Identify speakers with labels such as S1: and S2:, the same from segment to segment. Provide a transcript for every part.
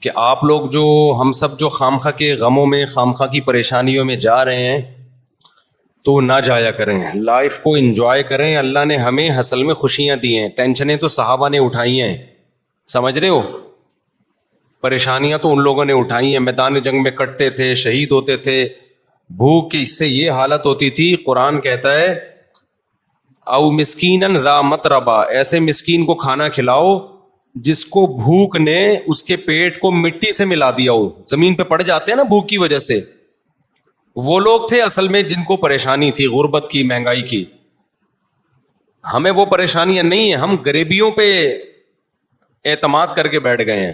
S1: کہ آپ لوگ جو ہم سب جو خامخواہ کے غموں میں خامخواہ کی پریشانیوں میں جا رہے ہیں تو نہ جایا کریں, لائف کو انجوائے کریں. اللہ نے ہمیں اصل میں خوشیاں دی ہیں, ٹینشنیں تو صحابہ نے اٹھائی ہیں, سمجھ رہے ہو, پریشانیاں تو ان لوگوں نے اٹھائی ہیں, میدان جنگ میں کٹتے تھے, شہید ہوتے تھے, بھوک کی اس سے یہ حالت ہوتی تھی. قرآن کہتا ہے او مسکینن ذا متربا, ایسے مسکین کو کھانا کھلاؤ جس کو بھوک نے اس کے پیٹ کو مٹی سے ملا دیا ہو, زمین پہ پڑ جاتے ہیں نا بھوک کی وجہ سے. وہ لوگ تھے اصل میں جن کو پریشانی تھی غربت کی, مہنگائی کی. ہمیں وہ پریشانیاں نہیں ہیں, ہم غریبیوں پہ اعتماد کر کے بیٹھ گئے ہیں.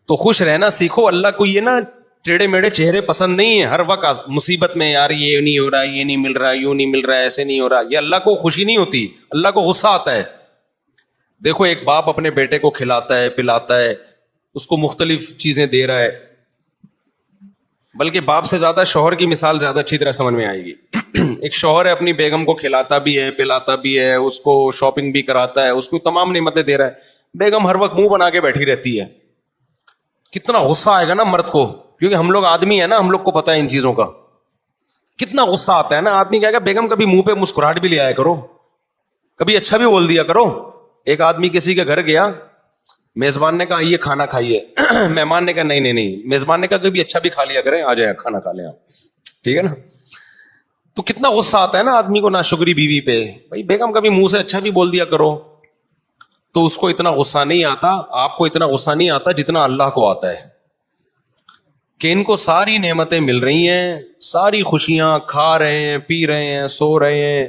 S1: تو خوش رہنا سیکھو. اللہ کو یہ نا ٹیڑے میڑے چہرے پسند نہیں ہے. ہر وقت مصیبت میں یار یہ نہیں ہو رہا, یہ نہیں مل رہا, یوں نہیں مل رہا, ایسے نہیں ہو رہا, یہ اللہ کو خوشی نہیں ہوتی, اللہ کو غصہ آتا ہے. دیکھو ایک باپ اپنے بیٹے کو کھلاتا ہے, پلاتا ہے, اس کو مختلف چیزیں دے رہا ہے, بلکہ باپ سے زیادہ شوہر کی مثال زیادہ اچھی طرح سمجھ میں آئے گی. ایک شوہر ہے اپنی بیگم کو کھلاتا بھی ہے, پلاتا بھی ہے, اس کو شاپنگ بھی کراتا ہے, اس کو تمام نعمتیں دے رہا ہے. بیگم ہر وقت منہ بنا کے بیٹھی رہتی ہے. کتنا غصہ آئے گا نا مرد کو, کیونکہ ہم لوگ آدمی ہیں نا, ہم لوگ کو پتا ہے ان چیزوں کا. کتنا غصہ آتا ہے نا. آدمی کہے گا بیگم کبھی منہ پہ مسکراہٹ بھی لے آیا کرو, کبھی اچھا بھی بول دیا کرو. ایک آدمی کسی کے گھر گیا, میزبان نے کہا یہ کھانا کھائیے, مہمان نے کہا نہیں, میزبان نے کہا کبھی اچھا بھی کھا لیا کریں, آ جائے کھانا کھا لیں آپ, ٹھیک ہے نا. تو کتنا غصہ آتا ہے نا آدمی کو ناشکری بیوی پہ. بھائی بیگم کبھی منہ سے اچھا بھی بول دیا کرو. تو اس کو اتنا غصہ نہیں آتا, آپ کو اتنا غصہ نہیں آتا جتنا اللہ کو آتا ہے, کہ ان کو ساری نعمتیں مل رہی ہیں, ساری خوشیاں, کھا رہے ہیں, پی رہے ہیں, سو رہے ہیں.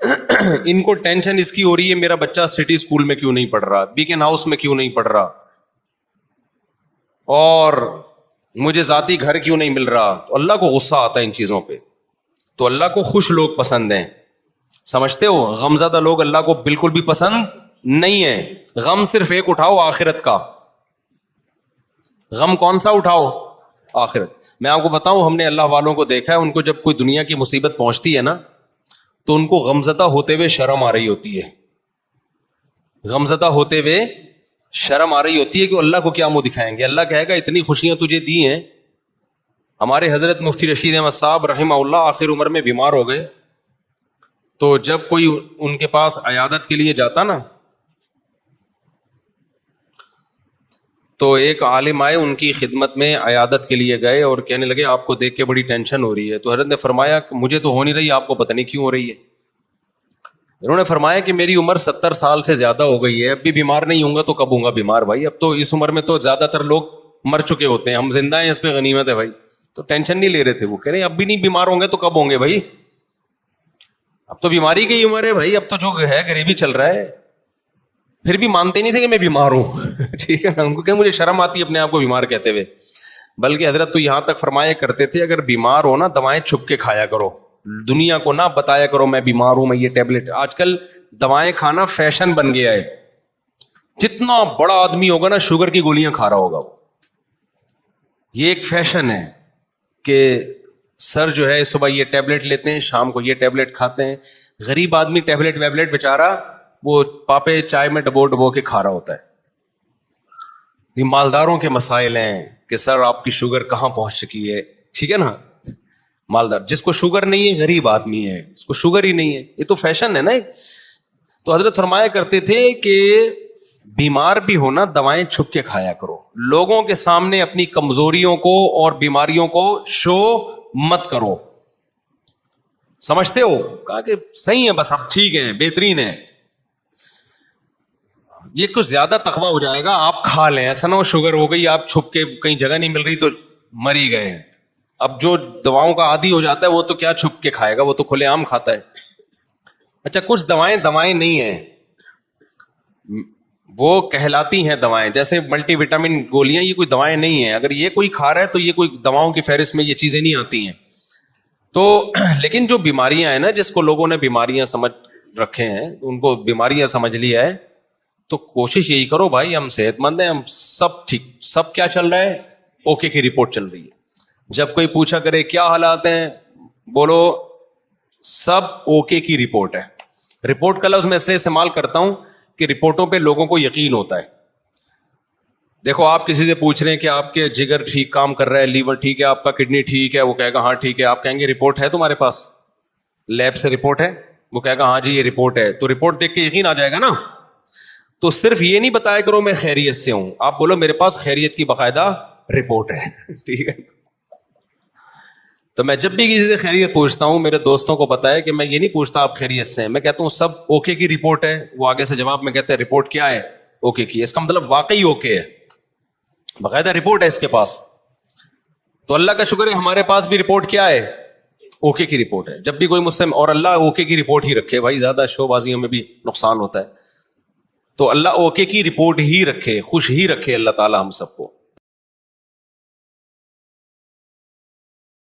S1: ان کو ٹینشن اس کی ہو رہی ہے میرا بچہ سٹی اسکول میں کیوں نہیں پڑھ رہا, بیکن ہاؤس میں کیوں نہیں پڑھ رہا, اور مجھے ذاتی گھر کیوں نہیں مل رہا. تو اللہ کو غصہ آتا ہے ان چیزوں پہ. تو اللہ کو خوش لوگ پسند ہیں, سمجھتے ہو. غمزدہ لوگ اللہ کو بالکل بھی پسند نہیں ہے. غم صرف ایک اٹھاؤ, آخرت کا. غم کون سا اٹھاؤ؟ آخرت. میں آپ کو بتاؤں, ہم نے اللہ والوں کو دیکھا ہے, ان کو جب کوئی دنیا کی مصیبت پہنچتی ہے نا, تو ان کو غمزدہ ہوتے ہوئے شرم آ رہی ہوتی ہے. غمزدہ ہوتے ہوئے شرم آ رہی ہوتی ہے کہ اللہ کو کیا منہ دکھائیں گے. اللہ کہے گا اتنی خوشیاں تجھے دی ہیں. ہمارے حضرت مفتی رشید احمد صاحب رحمہ اللہ آخر عمر میں بیمار ہو گئے, تو جب کوئی ان کے پاس عیادت کے لیے جاتا نا, تو ایک عالم آئے ان کی خدمت میں, عیادت کے لیے گئے اور کہنے لگے آپ کو دیکھ کے بڑی ٹینشن ہو رہی ہے. تو حضرت نے فرمایا کہ مجھے تو ہو نہیں رہی, آپ کو پتہ نہیں کیوں ہو رہی ہے. انہوں نے فرمایا کہ میری عمر 70 سال سے زیادہ ہو گئی ہے, اب بھی بیمار نہیں ہوں گا تو کب ہوں گا بیمار بھائی. اب تو اس عمر میں تو زیادہ تر لوگ مر چکے ہوتے ہیں, ہم زندہ ہیں اس پہ غنیمت ہے بھائی. تو ٹینشن نہیں لے رہے تھے. وہ کہہ رہے اب بھی نہیں بیمار ہوں گے تو کب ہوں گے بھائی, اب تو بیماری کی عمر ہے بھائی, اب تو جو ہے غریبی چل رہا ہے. پھر بھی مانتے نہیں تھے کہ میں بیمار ہوں. ٹھیک ہے نا, ان کو کہ مجھے شرم آتی ہے اپنے آپ کو بیمار کہتے ہوئے. بلکہ حضرت تو یہاں تک فرمایا کرتے تھے اگر بیمار ہو نا دوائیں چھپ کے کھایا کرو, دنیا کو نہ بتایا کرو میں بیمار ہوں, میں یہ ٹیبلٹ. آج کل دوائیں کھانا فیشن بن گیا ہے. جتنا بڑا آدمی ہوگا نا شوگر کی گولیاں کھا رہا ہوگا وہ. یہ ایک فیشن ہے کہ سر جو ہے صبح یہ ٹیبلٹ لیتے ہیں, شام کو یہ ٹیبلٹ کھاتے ہیں. غریب آدمی ٹیبلٹ ویبلٹ بیچارہ وہ پاپے چائے میں ڈبو ڈبو کے کھا رہا ہوتا ہے. یہ مالداروں کے مسائل ہیں کہ سر آپ کی شوگر کہاں پہنچ چکی ہے. ٹھیک ہے نا, مالدار جس کو شوگر نہیں ہے غریب آدمی ہے, اس کو شوگر ہی نہیں ہے. یہ تو فیشن ہے نا. تو حضرت فرمایا کرتے تھے کہ بیمار بھی ہونا دوائیں چھپ کے کھایا کرو, لوگوں کے سامنے اپنی کمزوریوں کو اور بیماریوں کو شو مت کرو. سمجھتے ہو؟ کہا کہ صحیح ہے بس, اب ٹھیک ہے, بہترین ہے. یہ کچھ زیادہ تقویٰ ہو جائے گا, آپ کھا لیں. ایسا نہ ہو شوگر ہو گئی, آپ چھپ کے کہیں جگہ نہیں مل رہی تو مر ہی گئے ہیں. اب جو دواؤں کا عادی ہو جاتا ہے وہ تو کیا چھپ کے کھائے گا, وہ تو کھلے عام کھاتا ہے. اچھا کچھ دوائیں نہیں ہیں, وہ کہلاتی ہیں دوائیں. جیسے ملٹی وٹامن گولیاں, یہ کوئی دوائیں نہیں ہیں. اگر یہ کوئی کھا رہا ہے تو یہ کوئی دواؤں کی فہرست میں یہ چیزیں نہیں آتی ہیں. تو لیکن جو بیماریاں ہیں نا, جس کو لوگوں نے بیماریاں سمجھ رکھے ہیں, ان کو بیماریاں سمجھ لیا ہے, تو کوشش یہی کرو بھائی ہم صحت مند ہیں, ہم سب ٹھیک, سب کیا چل رہا ہے, اوکے کی رپورٹ چل رہی ہے. جب کوئی پوچھا کرے کیا حالات ہیں, بولو سب اوکے کی رپورٹ ہے. رپورٹ کا لفظ میں اس لیے استعمال کرتا ہوں کہ رپورٹوں پہ لوگوں کو یقین ہوتا ہے. دیکھو آپ کسی سے پوچھ رہے ہیں کہ آپ کے جگر ٹھیک کام کر رہا ہے, لیور ٹھیک ہے, آپ کا کڈنی ٹھیک ہے, وہ کہے گا ہاں ٹھیک ہے. آپ کہیں گے رپورٹ ہے تمہارے پاس, لیب سے رپورٹ ہے؟ وہ کہے گا ہاں جی یہ رپورٹ ہے. تو رپورٹ دیکھ کے یقین آ جائے گا نا. تو صرف یہ نہیں بتایا کرو میں خیریت سے ہوں, آپ بولو میرے پاس خیریت کی باقاعدہ رپورٹ ہے. ٹھیک ہے. تو میں جب بھی کسی سے خیریت پوچھتا ہوں, میرے دوستوں کو پتا ہے کہ میں یہ نہیں پوچھتا آپ خیریت سے ہیں, میں کہتا ہوں سب اوکے کی رپورٹ ہے. وہ آگے سے جواب میں کہتے ہیں رپورٹ کیا ہے؟ اوکے کی. اس کا مطلب واقعی اوکے ہے, باقاعدہ رپورٹ ہے اس کے پاس. تو اللہ کا شکر ہے ہمارے پاس بھی رپورٹ کیا ہے؟ اوکے کی رپورٹ ہے. جب بھی کوئی مجھ سے, اور اللہ اوکے کی رپورٹ ہی رکھے بھائی, زیادہ شو بازیوں میں بھی نقصان ہوتا ہے. تو اللہ اوکے کی رپورٹ ہی رکھے, خوش ہی رکھے اللہ تعالی ہم سب کو.